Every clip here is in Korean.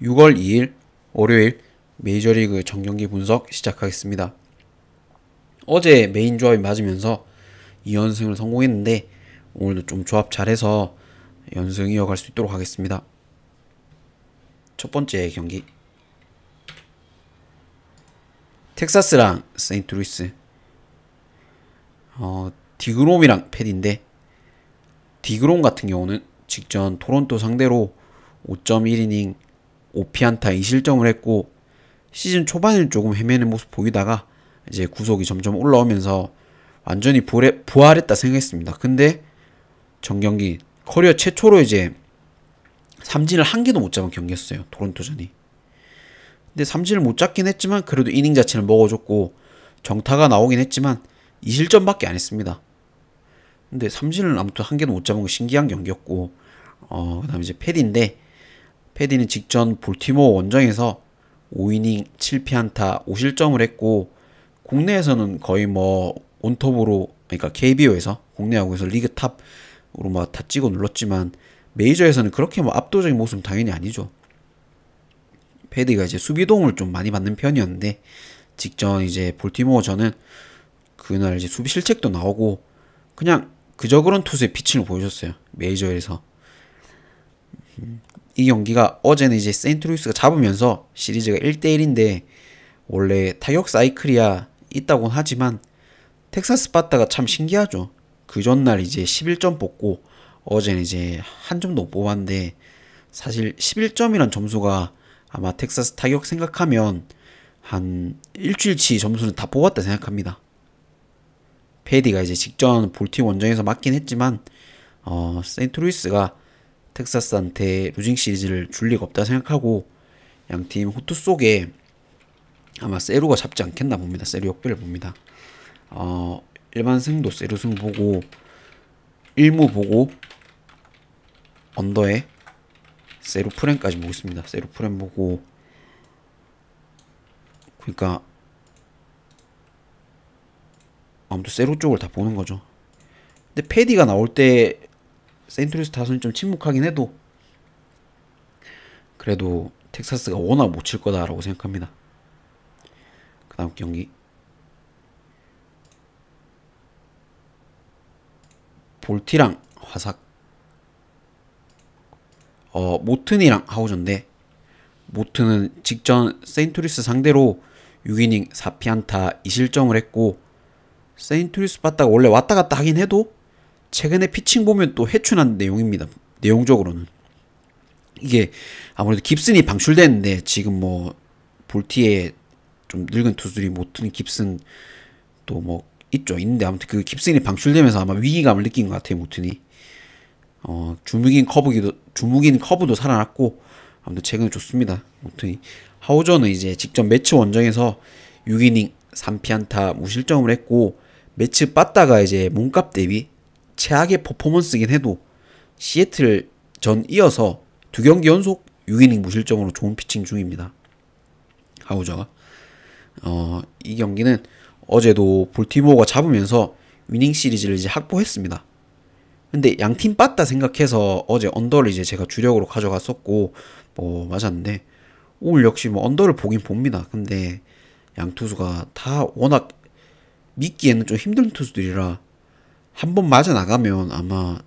6월 2일 월요일 메이저리그 정경기 분석 시작하겠습니다. 어제 메인 조합이 맞으면서 2연승을 성공했는데 오늘도 좀 조합 잘해서 연승 이어갈 수 있도록 하겠습니다. 첫 번째 경기 텍사스랑 세인트루이스. 디그롬이랑 패디인데, 디그롬 같은 경우는 직전 토론토 상대로 5.1이닝 5피안타 2실점을 했고, 시즌 초반에는 조금 헤매는 모습 보이다가 이제 구속이 점점 올라오면서 완전히 부활했다 생각했습니다. 근데 전경기 커리어 최초로 이제 삼진을 한 개도 못 잡은 경기였어요, 토론토전이. 근데 삼진을 못 잡긴 했지만 그래도 이닝 자체는 먹어줬고, 정타가 나오긴 했지만 2실점밖에 안 했습니다. 근데 삼진을 아무튼 한 개도 못 잡은 거 신기한 경기였고, 그 다음에 이제 패디인데, 패디는 직전 볼티모어 원정에서 5이닝 7피안타 5실점을 했고, 국내에서는 거의 뭐 온톱으로, 그러니까 KBO에서 국내 야구에서 리그 탑으로 막 다 찍어 눌렀지만 메이저에서는 그렇게 뭐 압도적인 모습은 당연히 아니죠. 패디가 이제 수비도움을 좀 많이 받는 편이었는데, 직전 이제 볼티모어전은 그날 이제 수비 실책도 나오고 그냥 그저 그런 투수의 피칭을 보여줬어요, 메이저에서. 이 경기가 어제는 이제 세인트루이스가 잡으면서 시리즈가 1대1인데, 원래 타격 사이클이야 있다곤 하지만 텍사스 빠따가 참 신기하죠. 그 전날 이제 11점 뽑고 어제는 이제 한 점도 못 뽑았는데, 사실 11점이란 점수가 아마 텍사스 타격 생각하면 한 일주일치 점수는 다 뽑았다 생각합니다. 패디가 이제 직전 볼팀 원정에서 맞긴 했지만 세인트루이스가 텍사스한테 루징 시리즈를 줄 리가 없다 생각하고 양팀 호투 속에 아마 세루가 잡지 않겠나 봅니다. 세루 역배를 봅니다. 일반 승도 세루 승 보고 1무 보고 언더에 세루 프렌까지 보겠습니다. 세루 프렌 보고, 그러니까 아무튼 세루 쪽을 다 보는 거죠. 근데 패디가 나올 때 세인트루이스 타선이 좀 침묵하긴 해도 그래도 텍사스가 워낙 못 칠 거다라고 생각합니다. 그 다음 경기 볼티랑 화삭. 모튼이랑 하우저인데, 모튼은 직전 세인트루이스 상대로 6이닝 4피안타 2실점을 했고, 세인트루이스 봤다가 원래 왔다 갔다 하긴 해도 최근에 피칭 보면 또 회춘한 내용입니다. 내용적으로는 이게 아무래도 깁슨이 방출됐는데, 지금 뭐 볼티에 좀 늙은 투수들이 모튼, 깁슨 또 뭐 있는데 아무튼 그 깁슨이 방출되면서 아마 위기감을 느낀 것 같아요, 모튼이. 주무긴 커브도 살아났고 아무튼 최근에 좋습니다, 모튼이. 하우저는 이제 직전 매치 원정에서 6이닝 3피안타 무실점을 했고, 매치 빠따가 이제 몸값 대비 최악의 퍼포먼스긴 해도 시애틀 전 이어서 2경기 연속 6이닝 무실점으로 좋은 피칭 중입니다, 하우저가. 이 경기는 어제도 볼티모어가 잡으면서 위닝 시리즈를 이제 확보했습니다. 근데 양팀 빠따 생각해서 어제 언더를 이제 제가 주력으로 가져갔었고 뭐 맞았는데, 오늘 역시 뭐 언더를 보긴 봅니다. 근데 양 투수가 다 워낙 믿기에는 좀 힘든 투수들이라 한 번 맞아 나가면 아마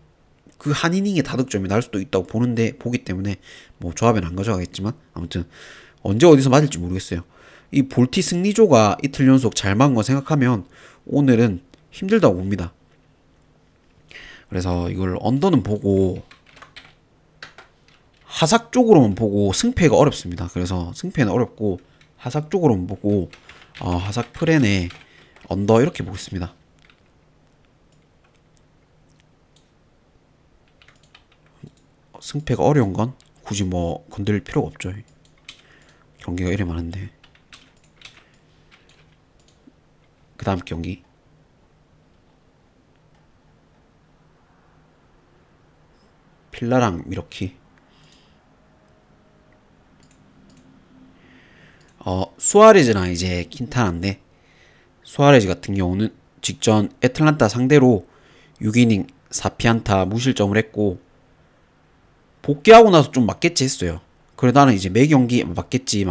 그 한 이닝에 다득점이 날 수도 있다고 보기 때문에 뭐 조합엔 안 가져가겠지만 아무튼 언제 어디서 맞을지 모르겠어요. 이 볼티 승리조가 이틀 연속 잘 막은 거 생각하면 오늘은 힘들다고 봅니다. 그래서 이걸 언더는 보고 하삭 쪽으로만 보고 승패가 어렵습니다. 그래서 승패는 어렵고 하삭 쪽으로만 보고 하삭 프렌에 언더 이렇게 보겠습니다. 승패가 어려운 건 굳이 뭐 건드릴 필요가 없죠. 경기가 이래 많은데. 그 다음 경기 필라랑 미러키. 수아레즈랑 이제 킨타나인데, 수아레즈 같은 경우는 직전 애틀란타 상대로 6이닝 4피안타 무실점을 했고, 복귀하고 나서 좀 맞겠지 했어요. 그래 나는 이제 매 경기 맞겠지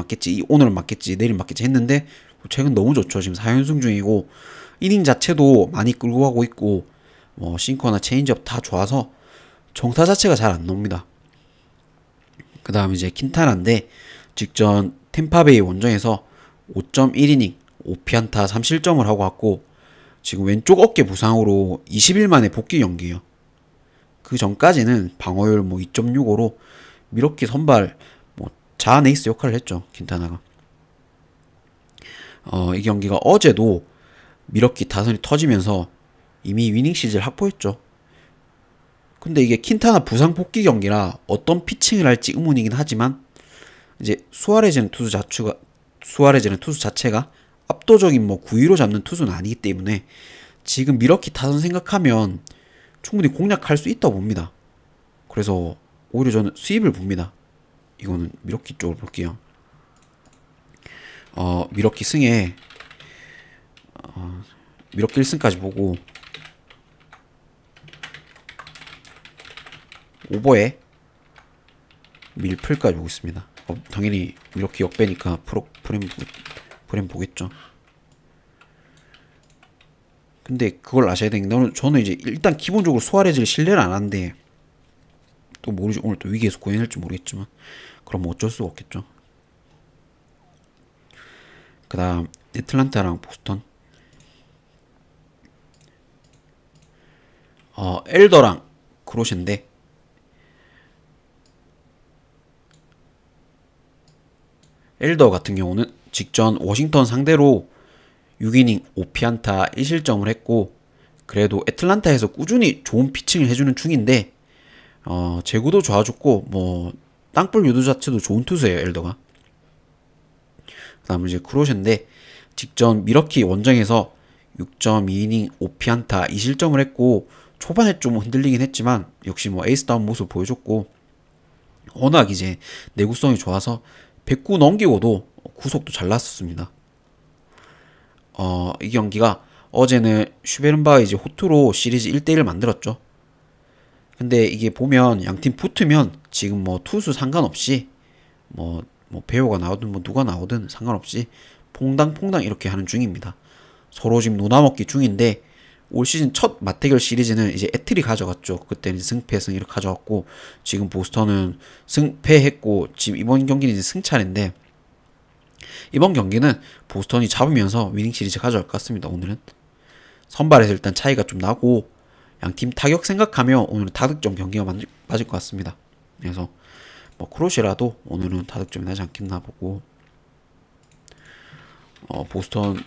오늘은 맞겠지 내일 맞겠지 했는데 최근 너무 좋죠. 지금 4연승 중이고 이닝 자체도 많이 끌고 가고 있고 뭐 싱커나 체인지업 다 좋아서 정타 자체가 잘 안 나옵니다. 그 다음 이제 킨타나인데 직전 템파베이 원정에서 5.1이닝 5피안타 3실점을 하고 왔고 지금 왼쪽 어깨 부상으로 20일 만에 복귀 경기예요. 그 전까지는 방어율 뭐 2.65로 미러키 선발 뭐 자아 에이스 역할을 했죠. 킨타나가. 이 경기가 어제도 미러키 타선이 터지면서 이미 위닝 시즌을 확보했죠. 근데 이게 킨타나 부상 복귀 경기라 어떤 피칭을 할지 의문이긴 하지만 이제 수아레즈는 투수 자체가 압도적인 뭐 9위로 잡는 투수는 아니기 때문에 지금 미러키 타선 생각하면 충분히 공략할 수 있다고 봅니다. 그래서 오히려 저는 수입을 봅니다. 이거는 미러키 쪽으로 볼게요. 미러키 승에 미러키 1승까지 보고 오버에 밀풀까지 보고 있습니다. 당연히 미러키 역배니까 프레임 보겠죠. 근데 그걸 아셔야 되는 게 저는 이제 일단 기본적으로 수아레즈를 신뢰를 안 하는데 또 모르죠. 오늘 또 위기에서 고인할지 모르겠지만 그럼 뭐 어쩔 수가 없겠죠. 그 다음 애틀란타랑 보스턴 엘더랑 크로시인데 엘더 같은 경우는 직전 워싱턴 상대로 6이닝 5피안타 1실점을 했고 그래도 애틀란타에서 꾸준히 좋은 피칭을 해주는 중인데 제구도 좋아졌고 뭐 땅볼 유도 자체도 좋은 투수예요. 엘더가. 그 다음 이제 크로시인데 직전 미러키 원정에서 6.2이닝 5피안타 2실점을 했고 초반에 좀 흔들리긴 했지만 역시 뭐 에이스다운 모습 보여줬고 워낙 이제 내구성이 좋아서 109 넘기고도 구속도 잘 났었습니다. 이 경기가 어제는 슈베른바흐 이제 호투로 시리즈 1대1 만들었죠. 근데 이게 보면 양팀 붙으면 지금 뭐 투수 상관없이 뭐 배우가 나오든 뭐 누가 나오든 상관없이 퐁당퐁당 이렇게 하는 중입니다. 서로 지금 노나먹기 중인데 올 시즌 첫 맞대결 시리즈는 이제 애틀이 가져갔죠. 그때는 승패 승 이렇게 가져갔고 지금 보스턴은 승패했고 지금 이번 경기는 이제 승차례인데 이번 경기는 보스턴이 잡으면서 위닝 시리즈 가져갈 것 같습니다. 오늘은 선발에서 일단 차이가 좀 나고 양팀 타격 생각하면 오늘은 다득점 경기가 맞을 것 같습니다. 그래서 뭐 크로시라도 오늘은 다득점이 나지 않겠나 보고 보스턴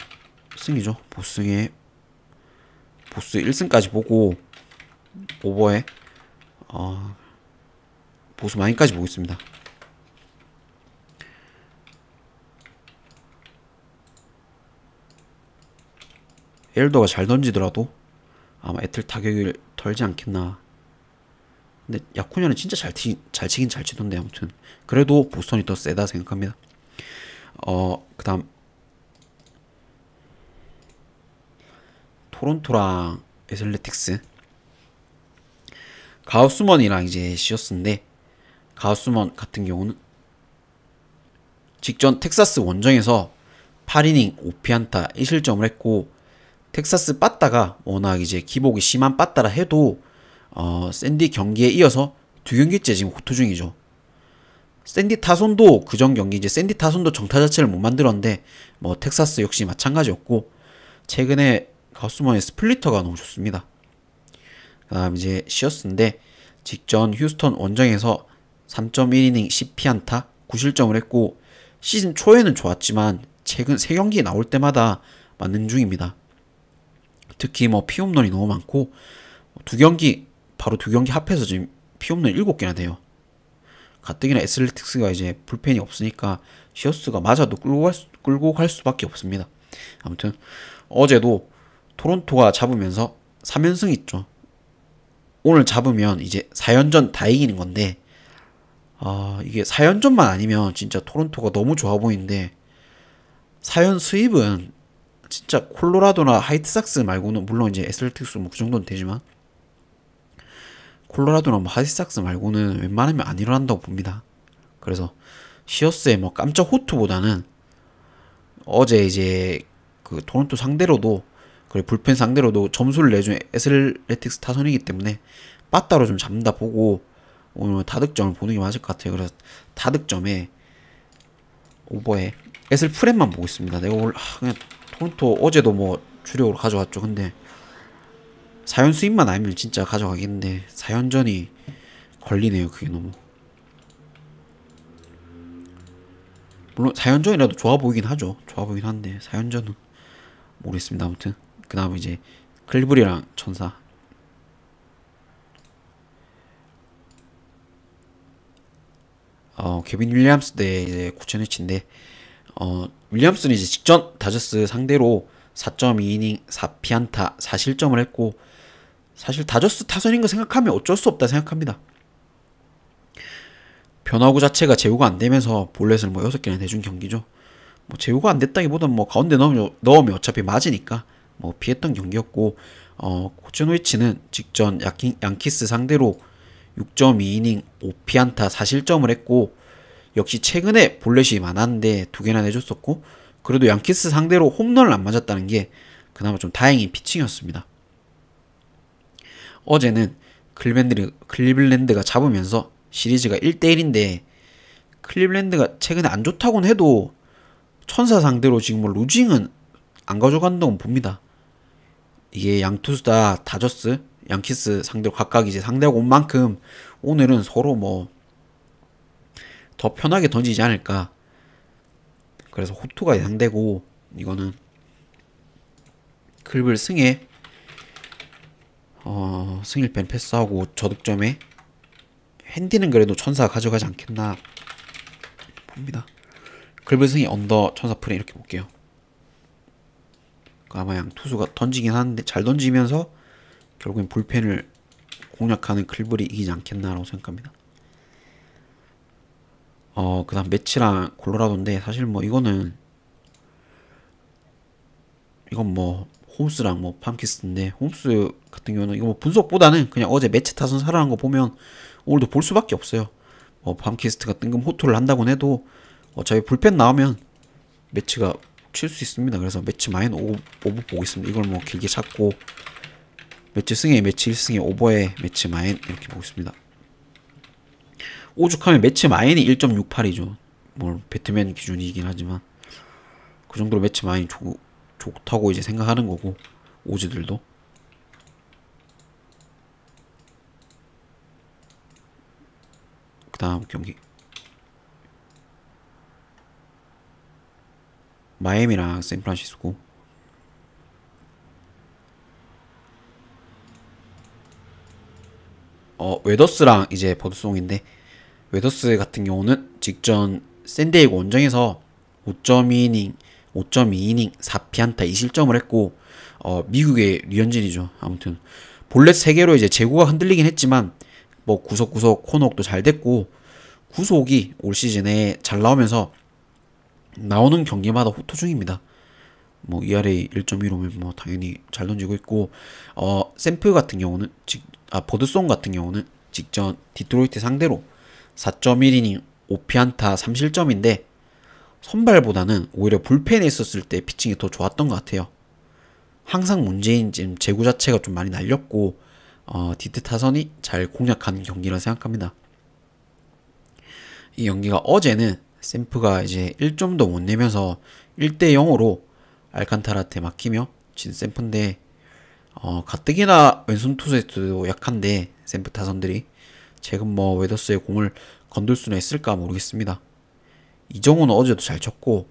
승이죠. 보스 1승까지 보고 오버에 보스 마인까지 보고 있습니다. 엘더가 잘 던지더라도 아마 애틀 타격을 덜지 않겠나. 근데 야쿠냐는 진짜 잘 치긴 잘 치던데 아무튼 그래도 보스턴이 더 세다 생각합니다. 그 다음 토론토랑 애슬레틱스 가우스먼이랑 이제 시어스인데 가우스먼 같은 경우는 직전 텍사스 원정에서 8이닝 5피안타 1실점을 했고 텍사스 빠따가 워낙 이제 기복이 심한 빠따라 해도 샌디 경기에 이어서 2경기째 지금 호투 중이죠. 샌디 타선도 그전 경기 이제 샌디 타선도 정타 자체를 못 만들었는데 뭐 텍사스 역시 마찬가지였고 최근에 가우스먼의 스플리터가 너무 좋습니다. 그 다음 이제 시어스인데 직전 휴스턴 원정에서 3.1이닝 10피안타 9실점을 했고 시즌 초에는 좋았지만 최근 3경기에 나올 때마다 맞는 중입니다. 특히 뭐 피홈런이 너무 많고 바로 두 경기 합해서 지금 피홈런 7개나 돼요. 가뜩이나 애슬레틱스가 이제 불펜이 없으니까 시어스가 맞아도 끌고 갈 수밖에 없습니다. 아무튼 어제도 토론토가 잡으면서 3연승 있죠. 오늘 잡으면 이제 4연전 다 이기는 건데 이게 4연전만 아니면 진짜 토론토가 너무 좋아 보이는데 4연 수입은 진짜 콜로라도나 화이트삭스 말고는 물론 이제 애슬레틱스 뭐 그 정도는 되지만 콜로라도나 뭐 화이트삭스 말고는 웬만하면 안 일어난다고 봅니다. 그래서 시어스의 뭐 깜짝 호투보다는 어제 이제 그 토론토 상대로도 그리고 불펜 상대로도 점수를 내준 애슬레틱스 타선이기 때문에 빠따로 좀 잡는다 보고 오늘 다득점을 보는 게 맞을 것 같아요. 그래서 다득점에 오버에 애슬 프렘만 보고 있습니다. 내가 오늘 그냥 토론토 어제도 뭐 주력으로 가져갔죠. 근데 4연 수입만 아니면 진짜 가져가겠는데 4연전이 걸리네요. 그게 너무. 물론 4연전이라도 좋아 보이긴 하죠. 좋아 보이긴 한데 4연전은 모르겠습니다. 아무튼 그 다음에 이제 클리브리랑 천사. 케빈 윌리엄스 대 이제 고체네치인데 윌리엄스는 이제 직전 다저스 상대로 4.2이닝 4피안타 4실점을 했고 사실 다저스 타선인 거 생각하면 어쩔 수 없다 생각합니다. 변화구 자체가 제구가 안 되면서 볼넷을 뭐 6개나 내준 경기죠. 뭐 제구가 안 됐다기보단 뭐 가운데 넣으면 어차피 맞으니까 뭐 피했던 경기였고 코츠노이치는 직전 양키스 상대로 6.2이닝 5피안타 4실점을 했고 역시 최근에 볼넷이 많았는데 2개나 내줬었고 그래도 양키스 상대로 홈런을 안 맞았다는 게 그나마 좀 다행인 피칭이었습니다. 어제는 클리블랜드가 잡으면서 시리즈가 1대1인데 클리블랜드가 최근에 안 좋다고는 해도 천사 상대로 지금 뭐 루징은 안 가져간다고 봅니다. 이게 양투수 다 다저스, 양키스 상대로 각각 이제 상대하고 온 만큼 오늘은 서로 뭐 더 편하게 던지지 않을까. 그래서 호투가 예상되고 이거는 클블 승에 승일팬 패스하고 저득점에 핸디는 그래도 천사가 가져가지 않겠나 봅니다. 클블 승이 언더 천사 프레 이렇게 볼게요. 아마 양 투수가 던지긴 하는데 잘 던지면서 결국엔 불펜을 공략하는 클블이 이기지 않겠나라고 생각합니다. 그 다음 매치랑 콜로라도인데 사실 뭐 이건 뭐 홈스랑 뭐 팜키스인데 홈스 같은 경우는 이거 뭐 분석보다는 그냥 어제 매치 타선 살아난 거 보면 오늘도 볼 수밖에 없어요. 팜키스트가 뜬금 호투를 한다고 해도 어차피 불펜 나오면 매치가 칠 수 있습니다. 그래서 매치 마인 오버 보고 있습니다. 이걸 뭐 길게 찾고 매치 승에 매치 1승에 오버에 매치 마인 이렇게 보고 있습니다. 오죽하면 매치 마인이 1.68이죠. 뭐 배트맨 기준이긴 하지만 그 정도로 매치 마인이 좋다고 이제 생각하는 거고 오즈들도. 그 다음 경기 마이애미랑 샌프란시스코. 웨더스랑 이제 버드송인데 웨더스 같은 경우는 직전 샌디에이고 원정에서 5.2이닝 5.2이닝 4피안타 2실점을 했고 미국의 류현진이죠. 아무튼 볼넷 3개로 이제 제구가 흔들리긴 했지만 뭐 구석구석 코너옥도 잘 됐고 구속이 올 시즌에 잘 나오면서 나오는 경기마다 호투 중입니다. 뭐 ERA 1.15면 뭐 당연히 잘 던지고 있고 샘프 같은 경우는 버드송 같은 경우는 직전 디트로이트 상대로 4.1이닝 5피안타 3실점인데 선발보다는 오히려 불펜에 있었을 때 피칭이 더 좋았던 것 같아요. 항상 문제인 지금 제구 자체가 좀 많이 날렸고 디트 타선이 잘 공략하는 경기라 생각합니다. 이 경기가 어제는 샘프가 이제 1점도 못 내면서 1대 0으로 알칸타라한테 막히며 진 샘프인데 가뜩이나 왼손 투수에도 약한데 샘프 타선들이 최근 뭐 웨더스의 공을 건들 수는 있을까 모르겠습니다. 이정우는 어제도 잘 쳤고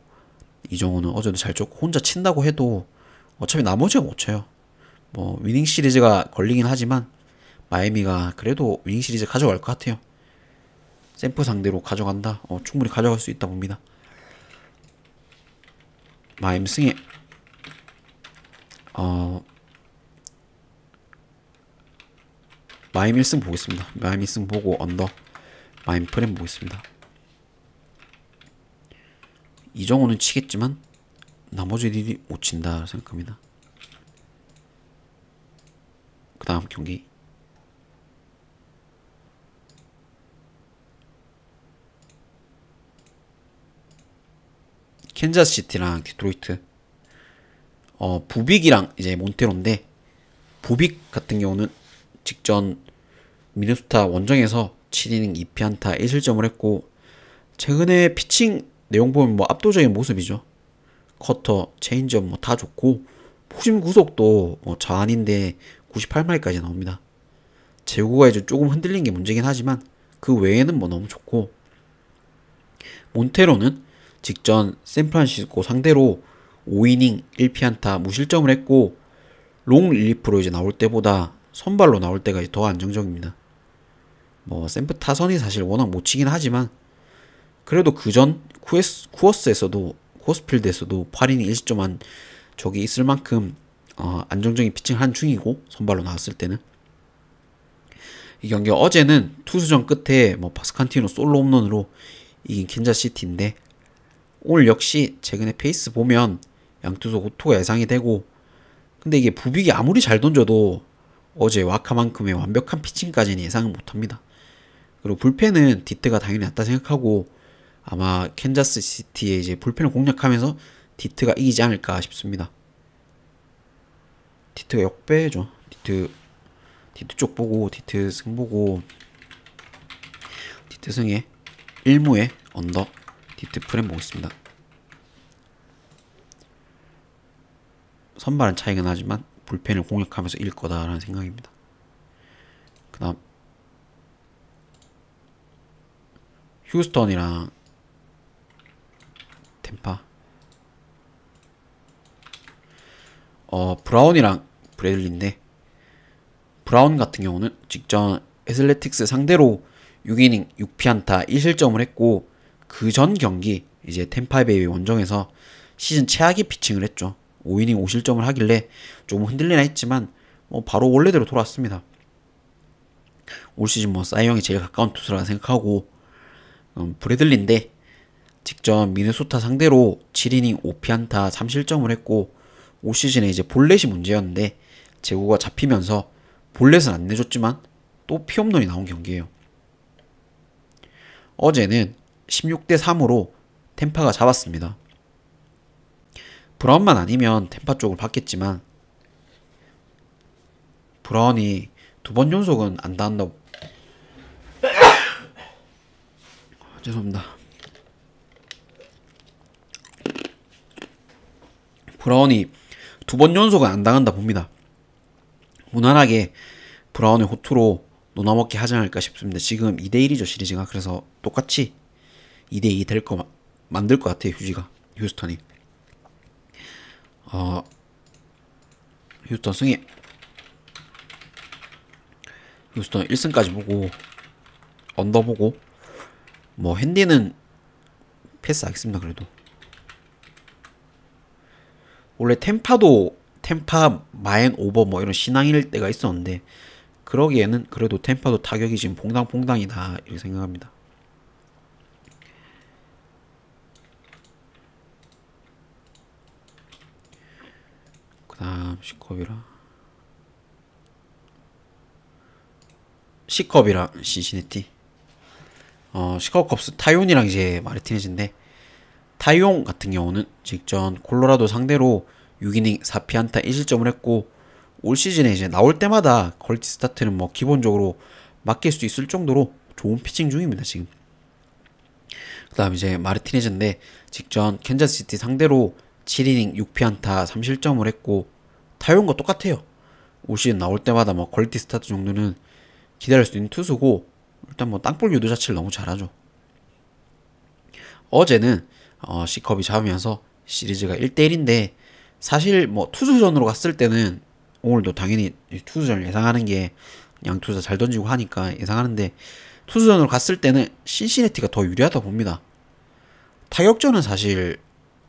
혼자 친다고 해도 어차피 나머지가 못 쳐요. 뭐 위닝 시리즈가 걸리긴 하지만 마이애미가 그래도 위닝 시리즈 가져갈 것 같아요. 샘프 상대로 가져간다. 충분히 가져갈 수 있다 봅니다. 마이애미 승에 마이애미 1승 보겠습니다. 마이애미 1승 보고 언더 마이애미 프렘 보겠습니다. 이정호는 치겠지만 나머지들이 못 친다 생각합니다. 그 다음 경기 캔자스시티랑 디트로이트, 부빅이랑 이제 몬테로인데, 부빅 같은 경우는 직전 미네소타 원정에서 7이닝 2피안타 1실점을 했고, 최근에 피칭 내용 보면 뭐 압도적인 모습이죠. 커터, 체인지업 뭐 다 좋고, 포심 구속도 뭐 자안인데 98마일까지 나옵니다. 제구가 이제 조금 흔들린 게 문제긴 하지만 그 외에는 뭐 너무 좋고, 몬테로는 직전 샌프란시스코 상대로 5이닝 1피안타 무실점을 했고, 롱 릴리프로 이제 나올 때보다 선발로 나올 때가 더 안정적입니다. 뭐 샌프 타선이 사실 워낙 못 치긴 하지만 그래도 그전 쿠어스필드에서도 8이닝 1실점한 적이 있을 만큼 안정적인 피칭을 한 중이고, 선발로 나왔을 때는. 이 경기 어제는 투수전 끝에 뭐 파스칸티노 솔로 홈런으로 이긴 캔자스시티인데, 오늘 역시 최근에 페이스 보면 양투수 호투가 예상이 되고, 근데 이게 부빅이 아무리 잘 던져도 어제 와카만큼의 완벽한 피칭까지는 예상은 못합니다. 그리고 불펜은 디트가 당연히 낫다 생각하고, 아마 캔자스시티의 이제 불펜을 공략하면서 디트가 이기지 않을까 싶습니다. 디트가 역배죠. 디트 쪽 보고, 디트 승 보고, 디트 승에 1무에 언더 디트 프렘 보겠습니다. 선발은 차이가 나지만 불펜을 공략하면서 이길 거다라는 생각입니다. 그 다음 휴스턴이랑 템파, 브라운이랑 브래들리인데, 브라운 같은 경우는 직전 애슬레틱스 상대로 6이닝 6피안타 1실점을 했고, 그 전 경기 이제 템파베이 원정에서 시즌 최악의 피칭을 했죠. 5이닝 5실점을 하길래 조금 흔들리나 했지만 뭐 바로 원래대로 돌아왔습니다. 올 시즌 뭐 사이영이 제일 가까운 투수라 생각하고, 브래들리인데 직전 미네소타 상대로 7이닝 5피안타 3실점을 했고, 올 시즌에 이제 볼넷이 문제였는데 제구가 잡히면서 볼넷은 안 내줬지만 또 피홈런이 나온 경기예요. 어제는 16대3으로 템파가 잡았습니다. 브라운만 아니면 템파 쪽을 받겠지만, 브라운이 2번 연속은 안 닿는다고 죄송합니다. 브라운이 2번 연속은 안 당한다 봅니다. 무난하게 브라운의 호투로 노나먹기 하지 않을까 싶습니다. 지금 2대1이죠 시리즈가. 그래서 똑같이 2대2 될 거 만들 것 같아요 휴스턴이. 휴스턴 승에 휴스턴 1승까지 보고, 언더 보고, 뭐 핸디는 패스하겠습니다. 그래도 원래 템파 마엔 오버 뭐 이런 신앙일 때가 있었는데, 그러기에는 그래도 템파도 타격이 지금 퐁당퐁당이다 이렇게 생각합니다. 그 다음 시컵이랑 신시내티. 시카고 컵스 타이온이랑 이제 마르티네즈인데, 타이온 같은 경우는 직전 콜로라도 상대로 6이닝 4피안타 1실점을 했고, 올 시즌에 이제 나올 때마다 퀄리티 스타트는 뭐 기본적으로 맡길 수 있을 정도로 좋은 피칭 중입니다 지금. 그 다음 이제 마르티네즈인데 직전 캔자스시티 상대로 7이닝 6피안타 3실점을 했고, 타이온과 똑같아요. 올 시즌 나올 때마다 뭐 퀄리티 스타트 정도는 기다릴 수 있는 투수고, 일단 뭐 땅볼 유도 자체를 너무 잘하죠. 어제는 C컵이 잡으면서 시리즈가 1대1인데, 사실 뭐 투수전으로 갔을 때는 오늘도 당연히 투수전을 예상하는 게 양투수 잘 던지고 하니까 예상하는데, 투수전으로 갔을 때는 신시내티가 더 유리하다 봅니다. 타격전은 사실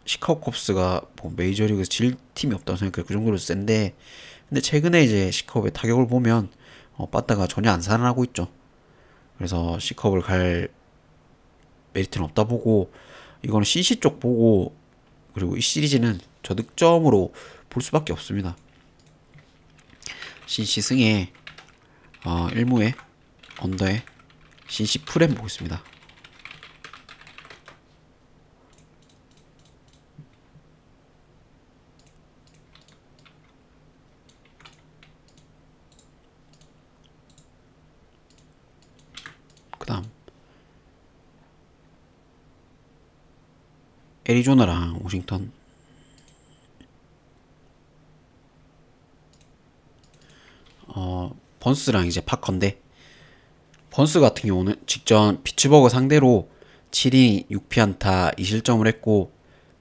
시카고 컵스가 뭐 메이저리그에서 질 팀이 없다고 생각해요. 그 정도로 센데, 근데 최근에 이제 C컵의 타격을 보면 빠따가 전혀 안 살아나고 있죠. 그래서 C컵을 갈 메리트는 없다 보고, 이거는 CC 쪽 보고, 그리고 이 시리즈는 저득점으로 볼 수밖에 없습니다. CC 승에 1무에 언더에 CC 프렘 보겠습니다. 애리조나랑 워싱턴. 번스랑 이제 파커인데, 번스 같은 경우는 직전 피츠버그 상대로 7이닝 6피안타 2실점을 했고,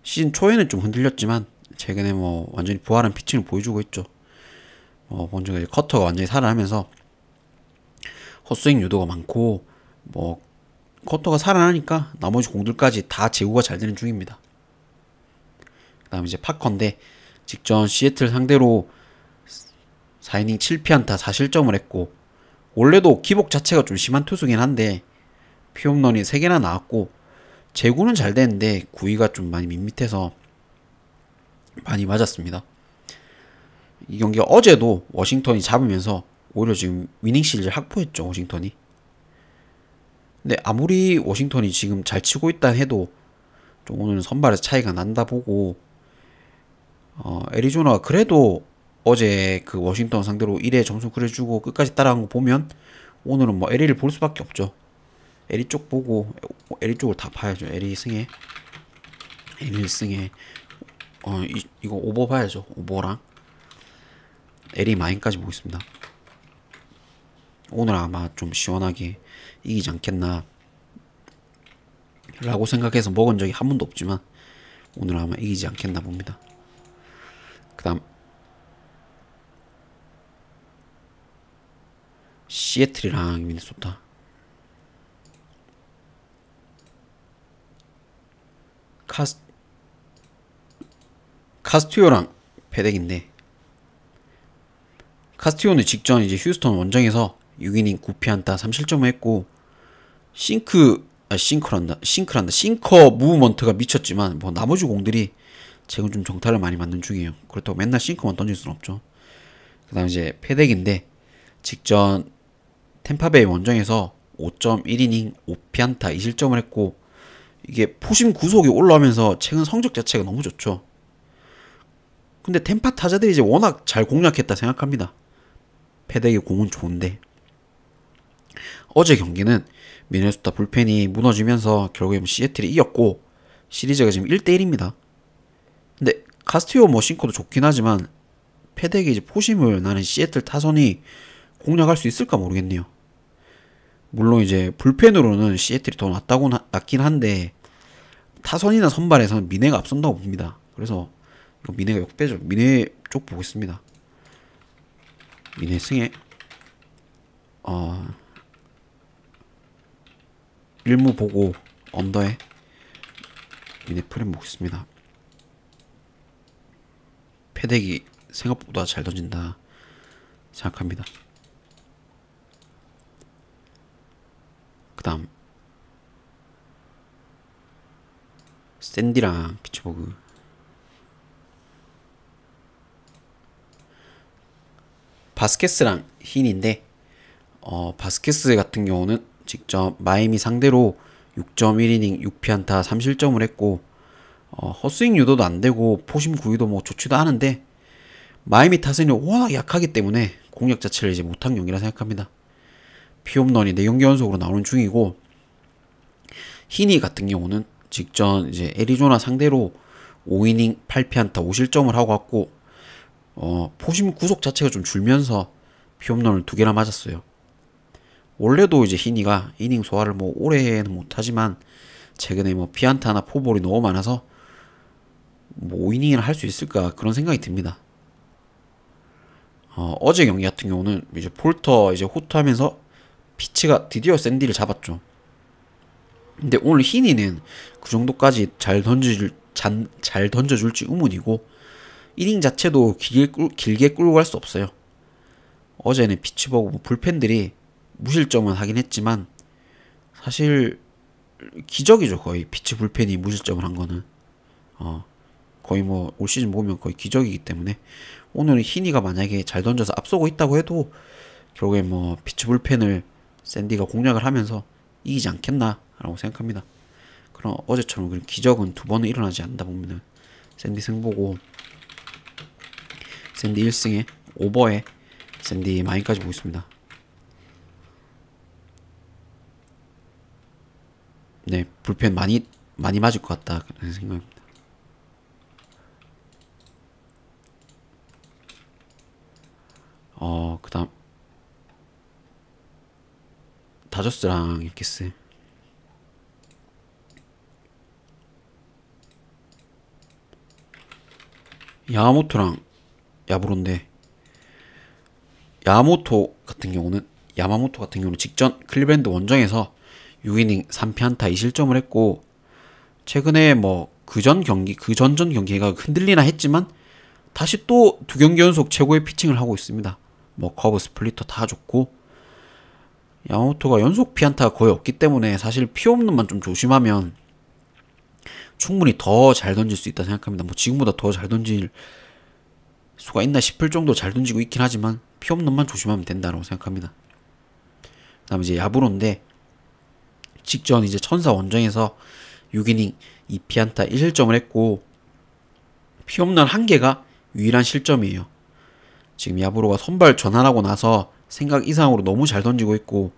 시즌 초에는 좀 흔들렸지만 최근에 뭐 완전히 부활한 피칭을 보여주고 있죠. 본주가 이제 커터가 완전히 살아나면서 헛스윙 유도가 많고, 뭐 커터가 살아나니까 나머지 공들까지 다 제구가 잘 되는 중입니다. 그 다음에 이제 파커인데, 직전 시애틀 상대로 4이닝 7피안타 4실점을 했고, 원래도 기복 자체가 좀 심한 투수긴 한데 피홈런이 3개나 나왔고, 제구는 잘 되는데 구위가 좀 많이 밋밋해서 많이 맞았습니다. 이 경기 어제도 워싱턴이 잡으면서 오히려 지금 위닝 시리즈를 확보했죠, 워싱턴이. 근데 아무리 워싱턴이 지금 잘 치고 있다 해도 좀 오늘은 선발에서 차이가 난다 보고, 애리조나가 그래도 어제 그 워싱턴 상대로 1회 점수 그려주고 끝까지 따라간 거 보면 오늘은 뭐 LA를 볼 수밖에 없죠. LA 쪽 보고, LA 쪽을 다 봐야죠. LA 승에, LA 승에, 이거 오버 봐야죠. 오버랑 LA 마인까지 보겠습니다. 오늘 아마 좀 시원하게 이기지 않겠나 라고 생각해서 먹은 적이 한 번도 없지만 오늘 아마 이기지 않겠나 봅니다. 그 다음 시애틀이랑 미네소타. 카스티오랑 페덱인데, 카스티오는 직전 이제 휴스턴 원정에서 6이닝 9피안타 3실점을 했고, 싱커 무브먼트가 미쳤지만 뭐 나머지 공들이 최근 좀 정타를 많이 맞는 중이에요. 그렇다고 맨날 싱커만 던질 수는 없죠. 그 다음 이제 페덱인데, 직전 템파베이 원정에서 5.1이닝 5피안타 2실점을 했고, 이게 포심 구속이 올라오면서 최근 성적 자체가 너무 좋죠. 근데 템파 타자들이 이제 워낙 잘 공략했다 생각합니다. 페덱의 공은 좋은데, 어제 경기는 미네소타 불펜이 무너지면서 결국에 시애틀이 이겼고 시리즈가 지금 1대1입니다. 근데 카스티오 뭐 싱커도 좋긴 하지만 페덱이 이제 포심을 나는 시애틀 타선이 공략할 수 있을까 모르겠네요. 물론 이제 불펜으로는 시애틀이 더 낫긴 한데 타선이나 선발에서는 미네가 앞선다고 봅니다. 그래서 이거 미네가 역배죠. 미네 쪽 보겠습니다. 미네 승에 1무 보고 언더에 미네 프레임 보겠습니다. 페덱이 생각보다 잘 던진다 생각합니다. 그 다음 샌디랑 피츠버그. 바스케스랑 흰인데, 바스케스 같은 경우는 직접 마이애미 상대로 6.1이닝 6피안타 3실점을 했고, 헛스윙 유도도 안 되고 포심 구위도 뭐 좋지도 않은데 마이애미 타선이 워낙 약하기 때문에 공략 자체를 이제 못한 경기라 생각합니다. 피홈런이 4경기 연속으로 나오는 중이고, 히니 같은 경우는 직전 이제 애리조나 상대로 5이닝 8피안타 5실점을 하고 왔고, 포심 구속 자체가 좀 줄면서 피홈런을 2개나 맞았어요. 원래도 이제 히니가 이닝 소화를 뭐 오래는 못하지만 최근에 뭐 피안타나 포볼이 너무 많아서 뭐 5이닝을 할 수 있을까 그런 생각이 듭니다. 어제 경기 같은 경우는 이제 폴터 이제 호투하면서 피치가 드디어 샌디를 잡았죠. 근데 오늘 히니는 그 정도까지 잘 던져줄지 의문이고, 이닝 자체도 길게 끌고 갈 수 없어요. 어제는 피츠버그 뭐 불펜들이 무실점은 하긴 했지만 사실 기적이죠. 거의 피치 불펜이 무실점을 한 거는 거의 뭐 올 시즌 보면 거의 기적이기 때문에 오늘은 히니가 만약에 잘 던져서 앞서고 있다고 해도 결국에 뭐 피치 불펜을 샌디가 공략을 하면서 이기지 않겠나 라고 생각합니다. 그럼 어제처럼 그런 기적은 2번은 일어나지 않는다 보면은 샌디 승보고, 샌디 1승에 오버에 샌디 마인까지 보겠습니다. 네, 불펜 많이 맞을 것 같다 그런 생각입니다. 그다음 다저스랑 양키스. 야마모토랑 야브로인데, 야마모토 같은 경우는 직전 클리브랜드 원정에서 6이닝 3피안타 2실점을 했고, 최근에 뭐 그전 경기 그전전 경기가 흔들리나 했지만 다시 또 두 경기 연속 최고의 피칭을 하고 있습니다. 뭐 커브 스플리터 다 좋고, 야마모토가 연속 피안타가 거의 없기 때문에 사실 피홈런만 좀 조심하면 충분히 더 잘 던질 수 있다 생각합니다. 뭐 지금보다 더 잘 던질 수가 있나 싶을 정도 잘 던지고 있긴 하지만 피홈런만 조심하면 된다고 생각합니다. 그다음 이제 야브로인데, 직전 이제 천사 원정에서 6이닝 2피안타 1실점을 했고, 피홈런 1개가 유일한 실점이에요. 지금 야브로가 선발 전환하고 나서 생각 이상으로 너무 잘 던지고 있고,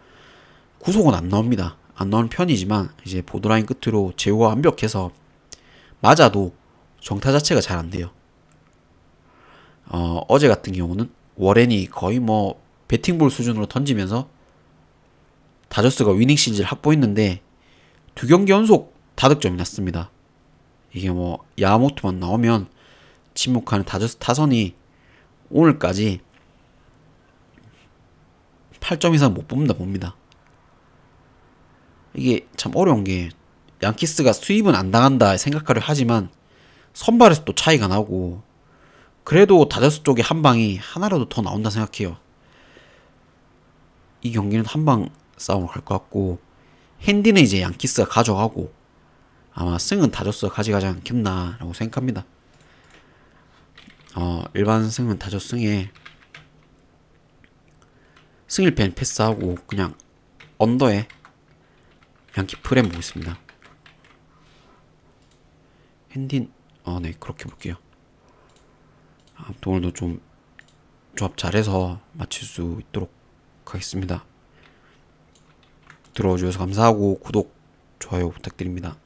구속은 안 나옵니다. 안 나오는 편이지만 이제 보드라인 끝으로 제어가 완벽해서 맞아도 정타 자체가 잘 안 돼요. 어제 같은 경우는 워렌이 거의 뭐 배팅볼 수준으로 던지면서 다저스가 위닝 시리즈를 확보했는데 두 경기 연속 다득점이 났습니다. 이게 뭐 야마모토만 나오면 침묵하는 다저스 타선이 오늘까지 8점 이상 못 뽑는다 봅니다. 이게 참 어려운 게, 양키스가 수입은 안 당한다 생각하려 하지만 선발에서 또 차이가 나고, 그래도 다저스 쪽에 한 방이 하나라도 더 나온다 생각해요. 이 경기는 한 방 싸움을 갈 것 같고, 핸디는 이제 양키스가 가져가고 아마 승은 다저스가 가져가지 않겠나라고 생각합니다. 일반 승은 다저스 승에 승일팬 패스하고 그냥 언더에 양키 프렘 보겠습니다. 핸딘, 네, 그렇게 볼게요. 아무튼 오늘도 좀 조합 잘해서 마칠 수 있도록 하겠습니다. 들어주셔서 감사하고 구독, 좋아요 부탁드립니다.